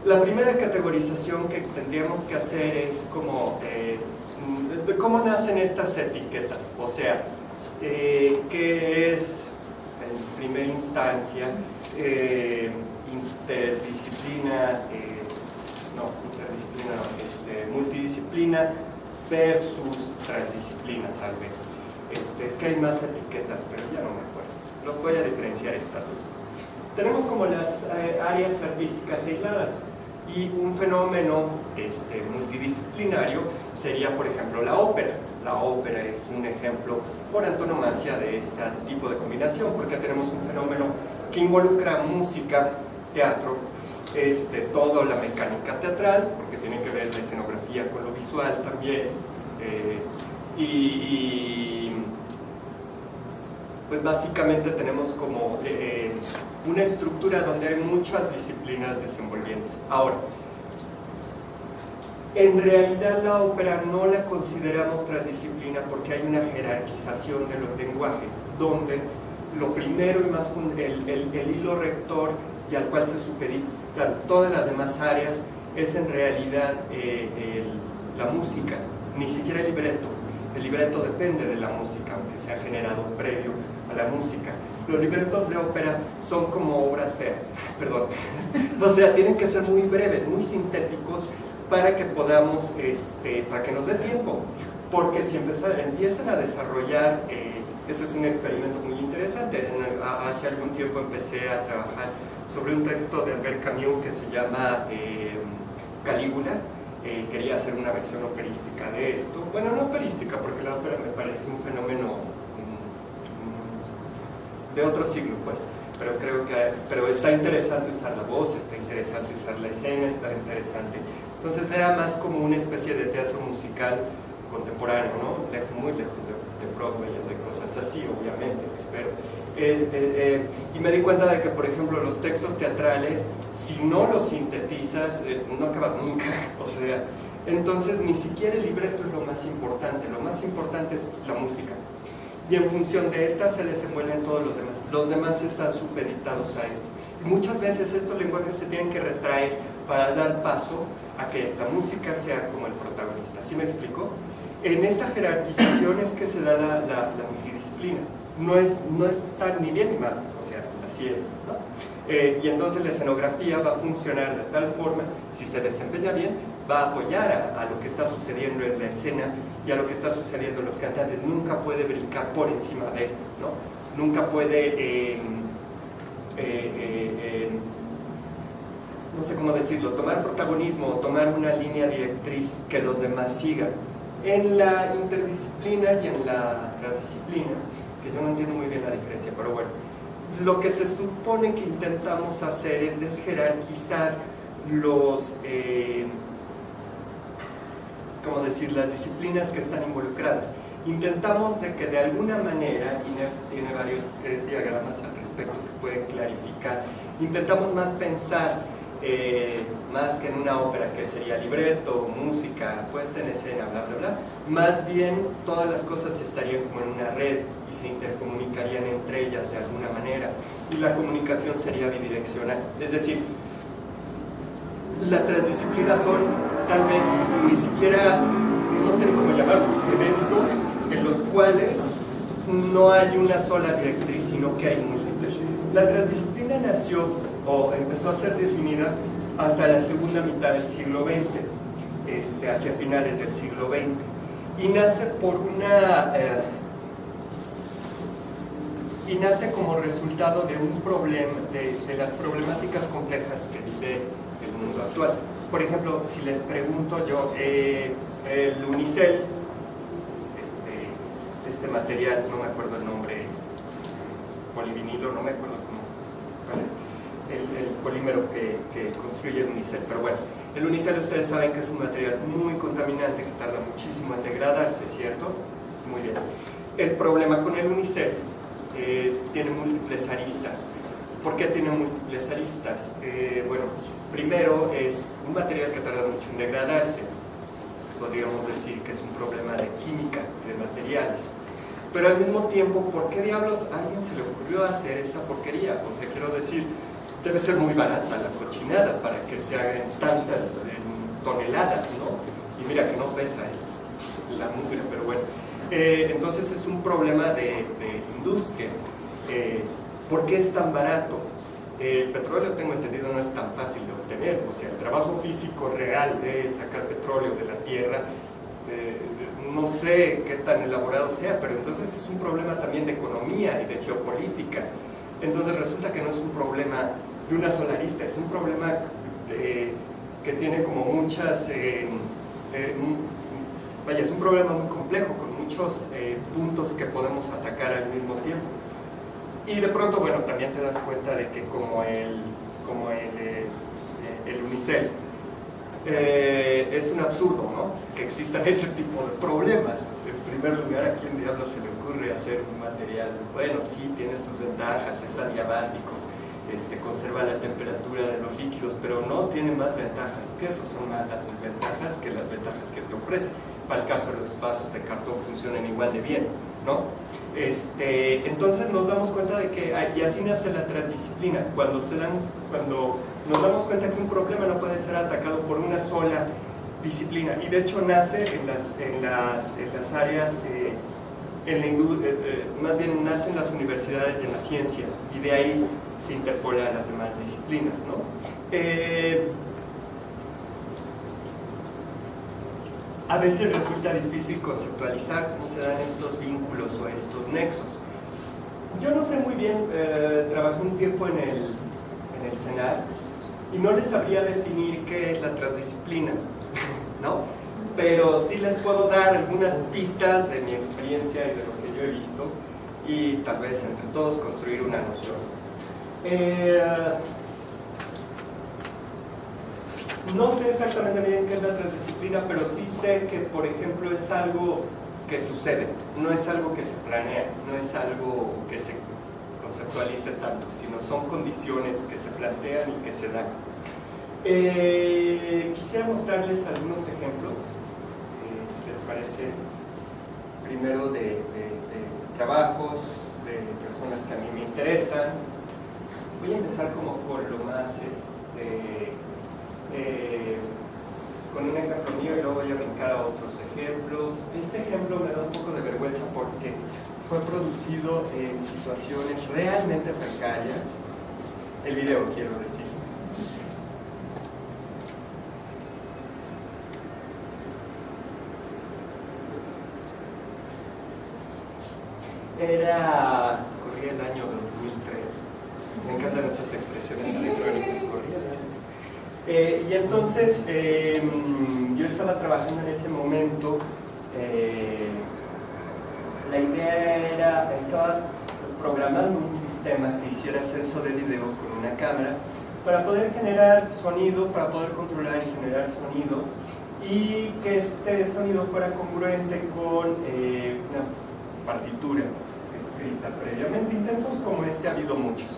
La primera categorización que tendríamos que hacer es como de cómo nacen estas etiquetas, o sea, qué es en primera instancia multidisciplina versus transdisciplina, tal vez. Es que hay más etiquetas, pero ya no me acuerdo. Los voy a diferenciar estas dos. Tenemos como las áreas artísticas aisladas, y un fenómeno multidisciplinario sería, por ejemplo, la ópera. La ópera es un ejemplo por antonomasia de este tipo de combinación, porque tenemos un fenómeno que involucra música, teatro, toda la mecánica teatral, porque tiene que ver la escenografía con lo visual también, pues básicamente tenemos como una estructura donde hay muchas disciplinas desenvolviéndose. Ahora, en realidad la ópera no la consideramos transdisciplina porque hay una jerarquización de los lenguajes, donde lo primero y más el hilo rector y al cual se supeditan todas las demás áreas es en realidad la música, ni siquiera el libreto. El libreto depende de la música, aunque sea generado previo a la música. Los libretos de ópera son como obras feas, perdón. O sea, tienen que ser muy breves, muy sintéticos, para que podamos, para que nos dé tiempo. Porque si empiezan a desarrollar, ese es un experimento muy interesante. Hace algún tiempo empecé a trabajar sobre un texto de Albert Camus que se llama Calígula. Quería hacer una versión operística de esto. Bueno, no operística, porque la ópera me parece un fenómeno de otro siglo, pues. Pero está interesante usar la voz, está interesante usar la escena, está interesante. Entonces era más como una especie de teatro musical contemporáneo, ¿no? Muy lejos de Broadway o de cosas así, obviamente, espero. Y me di cuenta de que, por ejemplo, los textos teatrales, si no los sintetizas, no acabas nunca. O sea, entonces ni siquiera el libreto es lo más importante es la música. Y en función de esta se desenvuelven todos los demás. Los demás están supeditados a esto. Y muchas veces estos lenguajes se tienen que retraer para dar paso a que la música sea como el protagonista. ¿Sí me explico? En esta jerarquización es que se da la multidisciplina. No es tan ni bien ni mal, o sea, así es, ¿no? Y entonces la escenografía va a funcionar de tal forma, si se desempeña bien, va a apoyar a lo que está sucediendo en la escena y a lo que está sucediendo en los cantantes. Nunca puede brincar por encima de él, ¿no? Nunca puede, no sé cómo decirlo, tomar protagonismo o tomar una línea directriz que los demás sigan. En la interdisciplina y en la transdisciplina, que yo no entiendo muy bien la diferencia, pero bueno, lo que se supone que intentamos hacer es desjerarquizar las disciplinas que están involucradas. Intentamos de que de alguna manera, y tiene varios diagramas al respecto que pueden clarificar, intentamos más pensar, más que en una ópera que sería libreto, música, puesta en escena, bla, bla, bla, más bien todas las cosas estarían como en una red y se intercomunicarían entre ellas de alguna manera, y la comunicación sería bidireccional. Es decir, la transdisciplina son tal vez ni siquiera, no sé cómo llamarlos, eventos en los cuales no hay una sola directriz, sino que hay múltiples. La transdisciplina nació o empezó a ser definida hasta la segunda mitad del siglo XX, hacia finales del siglo XX, y nace por y nace como resultado de un problema, de las problemáticas complejas que vive el mundo actual. Por ejemplo, si les pregunto yo, el unicel, este material, no me acuerdo el nombre, polivinilo, no me acuerdo cuál es, el polímero que construye el unicel, pero bueno, el unicel ustedes saben que es un material muy contaminante que tarda muchísimo en degradarse, ¿cierto? Muy bien. El problema con el unicel tiene múltiples aristas. ¿Por qué tiene múltiples aristas? Bueno, primero es un material que tarda mucho en degradarse. Podríamos decir que es un problema de química, de materiales. Pero al mismo tiempo, ¿por qué diablos a alguien se le ocurrió hacer esa porquería? O sea, quiero decir, debe ser muy barata la cochinada para que se hagan tantas toneladas, ¿no? Y mira que no pesa la mugre, pero bueno. Entonces es un problema de industria. ¿Por qué es tan barato? El petróleo, tengo entendido, no es tan fácil de obtener. O sea, el trabajo físico real de sacar petróleo de la tierra, no sé qué tan elaborado sea, pero entonces es un problema también de economía y de geopolítica. Entonces resulta que no es un problema de una sola arista, es un problema que tiene como muchas... vaya, es un problema muy complejo, con muchos puntos que podemos atacar al mismo tiempo. Y de pronto, bueno, también te das cuenta de que como el unicel, es un absurdo, ¿no? Que existan ese tipo de problemas. En primer lugar, ¿a quién diablos se le ocurre hacer un material? Bueno, sí, tiene sus ventajas, es adiabático, conserva la temperatura de los líquidos, pero no tiene más ventajas que eso, son más las desventajas que las ventajas que te ofrece. Para el caso de los vasos de cartón funcionan igual de bien, ¿no? Entonces nos damos cuenta de que, y así nace la transdisciplina, cuando nos damos cuenta que un problema no puede ser atacado por una sola disciplina, y de hecho nace en las áreas, más bien nace en las universidades y en las ciencias, y de ahí se interpola a las demás disciplinas, ¿no? A veces resulta difícil conceptualizar cómo se dan estos vínculos o estos nexos. Yo no sé muy bien, trabajé un tiempo en el CENAR y no les sabría definir qué es la transdisciplina, ¿no? Pero sí les puedo dar algunas pistas de mi experiencia y de lo que yo he visto, y tal vez entre todos construir una noción. No sé exactamente bien qué es la transdisciplina, pero sí sé que, por ejemplo, es algo que sucede, no es algo que se planea, no es algo que se conceptualice tanto, sino son condiciones que se plantean y que se dan. Quisiera mostrarles algunos ejemplos, si les parece, primero de trabajos, de personas que a mí me interesan. Voy a empezar como por lo más, con un ejemplo mío, y luego voy a brincar a otros ejemplos. Este ejemplo me da un poco de vergüenza porque fue producido en situaciones realmente precarias. El video, quiero decir. Corría el año 2003. Me encantan esas expresiones electrónicas, corría el año. Y entonces yo estaba trabajando en ese momento. La idea era, estaba programando un sistema que hiciera ascenso de videos con una cámara para poder generar sonido, para poder controlar y generar sonido, y que este sonido fuera congruente con una partitura escrita previamente. Intentos como este ha habido muchos.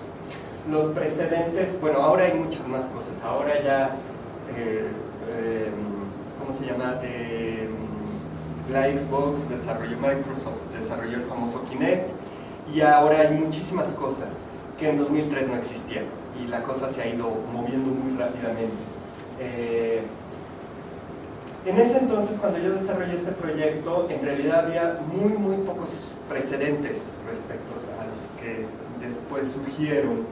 Los precedentes, bueno, ahora hay muchas más cosas. Ahora ya, ¿cómo se llama? La Xbox desarrolló, Microsoft desarrolló el famoso Kinect, y ahora hay muchísimas cosas que en 2003 no existían, y la cosa se ha ido moviendo muy rápidamente. En ese entonces, cuando yo desarrollé este proyecto, en realidad había muy pocos precedentes respecto a los que después surgieron.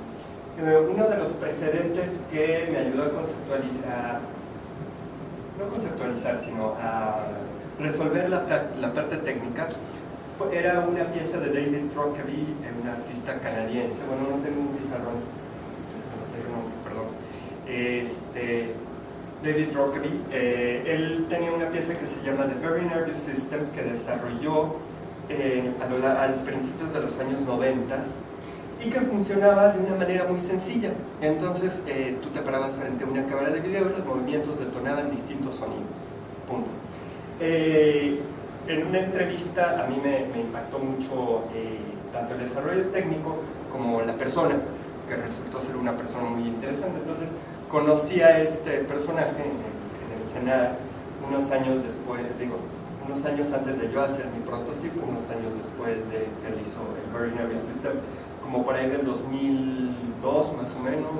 Uno de los precedentes que me ayudó a conceptualizar, no conceptualizar, sino a resolver la parte técnica, era una pieza de David Rockaby, un artista canadiense. Bueno, no tengo un pizarrón, perdón. David Rockaby, él tenía una pieza que se llama The Very Nervous System, que desarrolló a principios de los años 90, y que funcionaba de una manera muy sencilla. Entonces tú te parabas frente a una cámara de video y los movimientos detonaban distintos sonidos, punto. En una entrevista a mí me impactó mucho tanto el desarrollo técnico como la persona, que resultó ser una persona muy interesante. Entonces conocí a este personaje en el CENAR unos años después, unos años antes de yo hacer mi prototipo, unos años después de que él hizo el Very Nervous System. como por ahí del 2002 más o menos,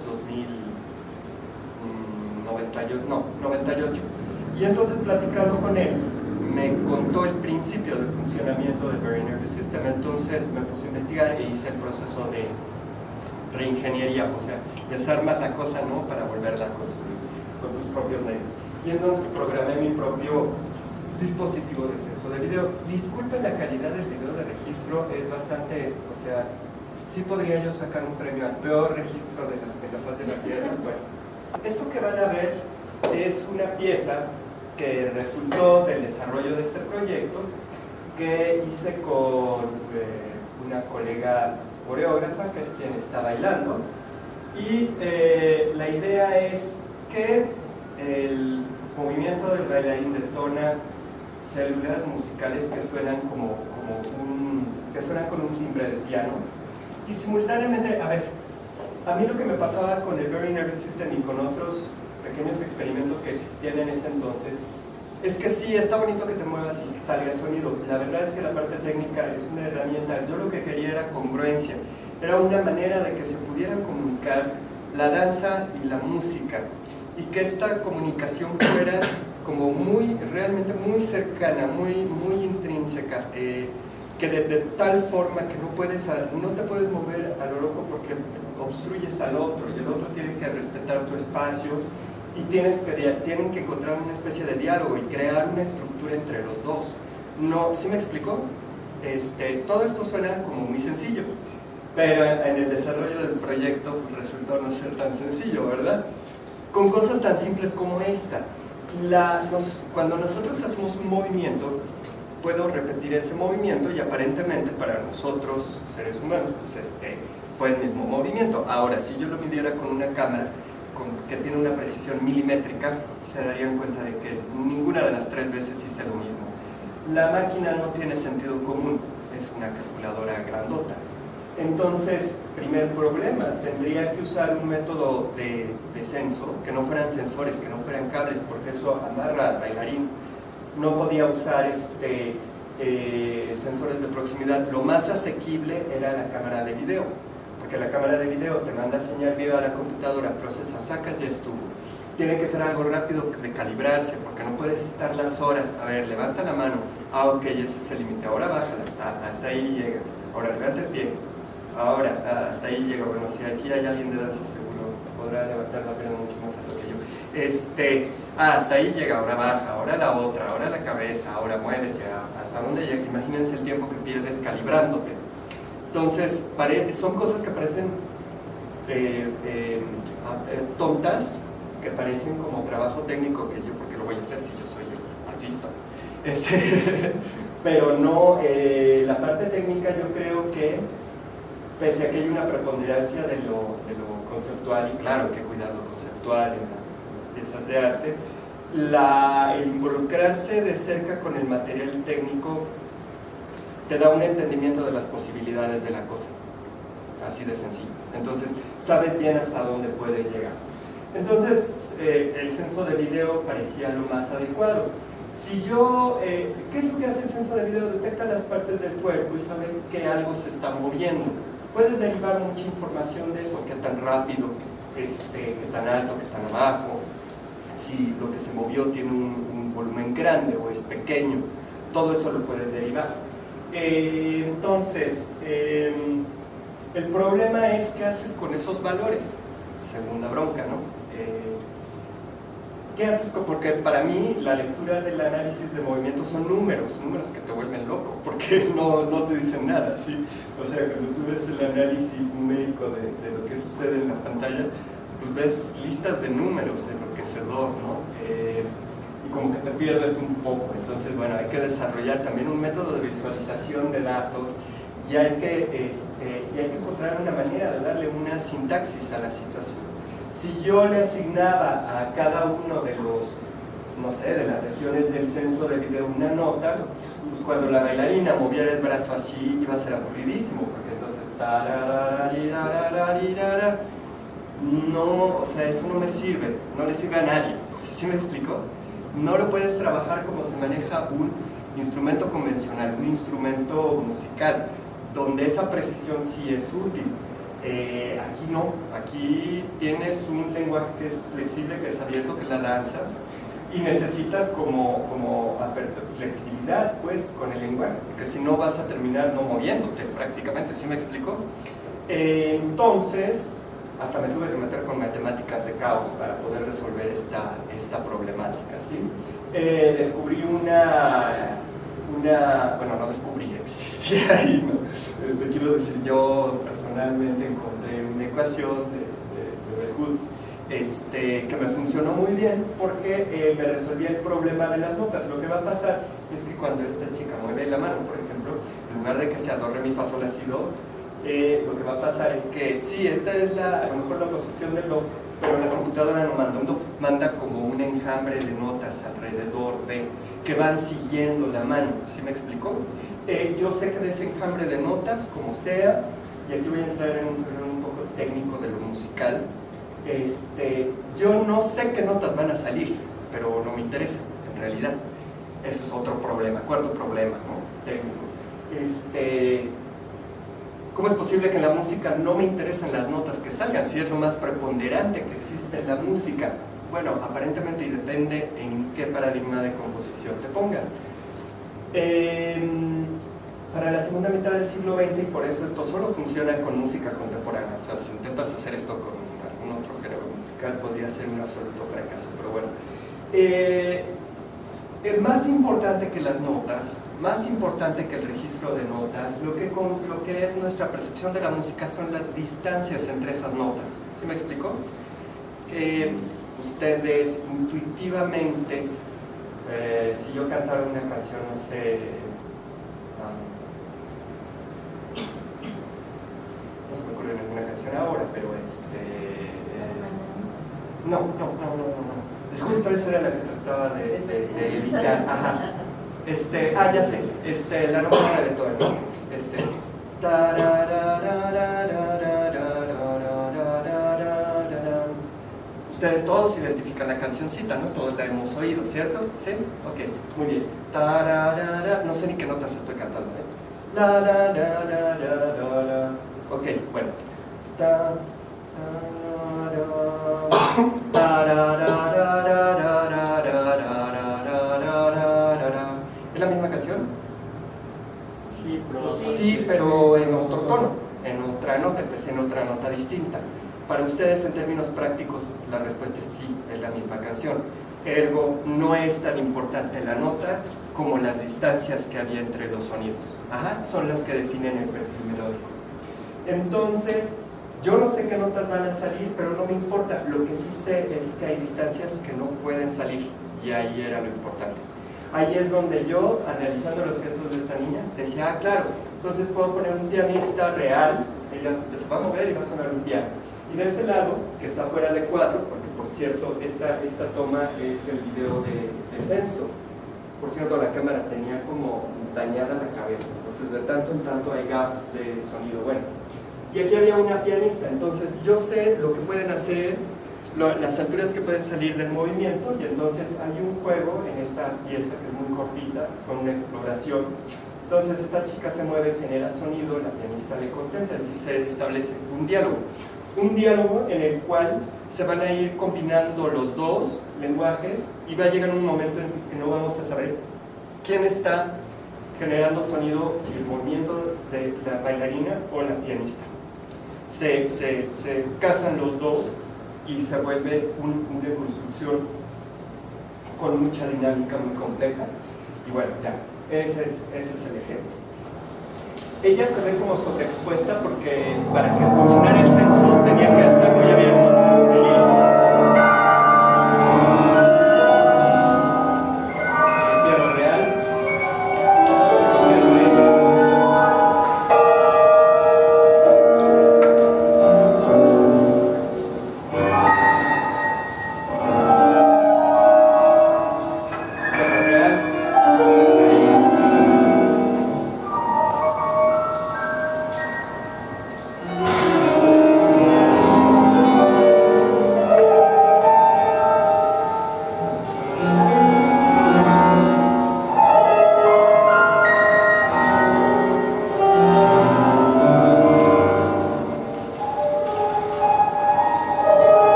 98. Y entonces platicando con él, me contó el principio del funcionamiento del Very Nervous System, entonces me puse a investigar e hice el proceso de reingeniería, o sea, desarmas la cosa, ¿no?, para volverla a construir con tus propios medios. Y entonces programé mi propio dispositivo de censo de video. Disculpen la calidad del video de registro, es bastante, o sea, sí podría yo sacar un premio al peor registro de la faz de la Tierra. Bueno, esto que van a ver es una pieza que resultó del desarrollo de este proyecto que hice con una colega coreógrafa, que es quien está bailando, y la idea es que el movimiento del bailarín detona células musicales que suenan que suenan con un timbre de piano, y simultáneamente, a mí lo que me pasaba con el Very Nervous System y con otros pequeños experimentos que existían en ese entonces, es que sí, está bonito que te muevas y salga el sonido. La verdad es que la parte técnica es una herramienta. Yo lo que quería era congruencia, era una manera de que se pudieran comunicar la danza y la música, y que esta comunicación fuera como realmente muy cercana, muy intrínseca, que de tal forma que no te puedes mover a lo loco porque obstruyes al otro, y el otro tiene que respetar tu espacio, y tienen que encontrar una especie de diálogo y crear una estructura entre los dos. No, ¿sí me explico? Todo esto suena como muy sencillo, pero en el desarrollo del proyecto resultó no ser tan sencillo, ¿verdad? Con cosas tan simples como esta. Cuando nosotros hacemos un movimiento, puedo repetir ese movimiento y aparentemente para nosotros, seres humanos, pues fue el mismo movimiento. Ahora, si yo lo midiera con una cámara que tiene una precisión milimétrica, se darían cuenta de que ninguna de las 3 veces hice lo mismo. La máquina no tiene sentido común, es una calculadora grandota. Entonces, primer problema, tendría que usar un método de censo, que no fueran sensores, que no fueran cables, porque eso amarra al bailarín. No podía usar sensores de proximidad. Lo más asequible era la cámara de video, porque la cámara de video te manda señal video a la computadora, procesa, sacas y estuvo. Tiene que ser algo rápido de calibrarse, porque no puedes estar las horas. A ver, levanta la mano, ok, ese es el límite, ahora bájala, hasta ahí llega, ahora levanta el pie, ahora hasta ahí llega. Bueno, si aquí hay alguien de danza seguro podrá levantar la pierna mucho más alto que yo. Hasta ahí llega, ahora baja, ahora la otra, ahora la cabeza, ahora muévete, hasta dónde llega. Imagínense el tiempo que pierdes calibrándote. Entonces, son cosas que parecen tontas, que parecen como trabajo técnico, que yo, porque lo voy a hacer si yo soy el artista. Pero no, la parte técnica yo creo que, pese a que hay una preponderancia de lo conceptual, y claro que cuidar lo conceptual en las piezas de arte, el involucrarse de cerca con el material técnico te da un entendimiento de las posibilidades de la cosa, así de sencillo. Entonces, sabes bien hasta dónde puedes llegar. Entonces, el censo de video parecía lo más adecuado. ¿Qué es lo que hace el censo de video? Detecta las partes del cuerpo y sabe que algo se está moviendo. Puedes derivar mucha información de eso, qué tan rápido, qué tan alto, qué tan bajo, si lo que se movió tiene un volumen grande o es pequeño. Todo eso lo puedes derivar. Entonces, el problema es qué haces con esos valores. Segunda bronca, ¿no? ¿Qué haces? Porque para mí la lectura del análisis de movimiento son números que te vuelven loco, porque no te dicen nada, ¿sí? O sea, cuando tú ves el análisis numérico de lo que sucede en la pantalla, pues ves listas de números enloquecedor, ¿no? Y como que te pierdes un poco. Entonces, bueno, hay que desarrollar también un método de visualización de datos, y hay que encontrar una manera de darle una sintaxis a la situación. Si yo le asignaba a cada uno de de las regiones del censo de video una nota, pues cuando la bailarina moviera el brazo así iba a ser aburridísimo, porque entonces no, o sea, eso no me sirve, no le sirve a nadie. ¿Sí me explico? No lo puedes trabajar como se maneja un instrumento convencional, un instrumento musical. donde esa precisión sí es útil. Aquí no, aquí tienes un lenguaje que es flexible, que es abierto, que es la danza, y necesitas como flexibilidad pues con el lenguaje, porque si no vas a terminar no moviéndote prácticamente, ¿sí me explico? Entonces, hasta me tuve que meter con matemáticas de caos para poder resolver esta problemática, ¿sí? Descubrí bueno, no descubrí, existía ahí, ¿no? Quiero decir, yo personalmente encontré una ecuación de Hoods que me funcionó muy bien porque me resolvía el problema de las notas. Lo que va a pasar es que cuando esta chica mueve la mano, por ejemplo, en lugar de que sea do, re, mi, fa, sol, la, si, do, lo que va a pasar es que sí, esta es a lo mejor la posición del do, pero la computadora no manda un do, manda como un enjambre de notas alrededor de que van siguiendo la mano. ¿Sí me explicó? Yo sé que de ese enjambre de notas, como sea, y aquí voy a entrar en un poco técnico de lo musical, yo no sé qué notas van a salir, pero no me interesa, en realidad. Ese es otro problema, cuarto problema, ¿no? Técnico. ¿Cómo es posible que en la música no me interesen las notas que salgan, si es lo más preponderante que existe en la música? Bueno, aparentemente, y depende en qué paradigma de composición te pongas. Para la segunda mitad del siglo XX, y por eso esto solo funciona con música contemporánea, o sea, si intentas hacer esto con algún otro género musical podría ser un absoluto fracaso, pero bueno. Más importante que las notas, más importante que el registro de notas, lo que es nuestra percepción de la música son las distancias entre esas notas. ¿Sí me explico? Que ustedes intuitivamente, si yo cantara una canción, no sé, no se me ocurre ninguna canción ahora, pero no. Justo esa era la que trataba de evitar. Ajá. Ya sé, la nómina de Beethoven, ¿no? Ustedes todos identifican la cancioncita, ¿no? Todos la hemos oído, ¿cierto? ¿Sí? Ok, muy bien. No sé ni qué notas estoy cantando, Ok, bueno. ¿Es la misma canción? Sí, pero en otro tono, en otra nota, empecé en otra nota distinta. Para ustedes, en términos prácticos, la respuesta es sí, es la misma canción. Ergo, no es tan importante la nota como las distancias que había entre los sonidos. Son las que definen el perfil melódico. Entonces, yo no sé qué notas van a salir, pero no me importa. Lo que sí sé es que hay distancias que no pueden salir, y ahí era lo importante. Ahí es donde yo, analizando los gestos de esta niña, decía, claro, entonces puedo poner un pianista real, ella se va a mover y va a sonar un piano. Y de ese lado, que está fuera de cuadro, porque por cierto, esta toma es el video de censo. Por cierto, la cámara tenía como dañada la cabeza, entonces de tanto en tanto hay gaps de sonido. Bueno, y aquí había una pianista, entonces yo sé lo que pueden hacer, las alturas que pueden salir del movimiento, y entonces hay un juego en esta pieza que es muy cortita, con una exploración. Entonces esta chica se mueve, genera sonido, la pianista le contenta y se establece un diálogo en el cual se van a ir combinando los dos lenguajes, y va a llegar un momento en que no vamos a saber quién está generando sonido, si el movimiento de la bailarina o la pianista. Se casan los dos y se vuelve una construcción con mucha dinámica, muy compleja. Y bueno, ya, ese es el ejemplo. Ella se ve como sobreexpuesta porque para que funcionara el censo tenía que estar muy abierto.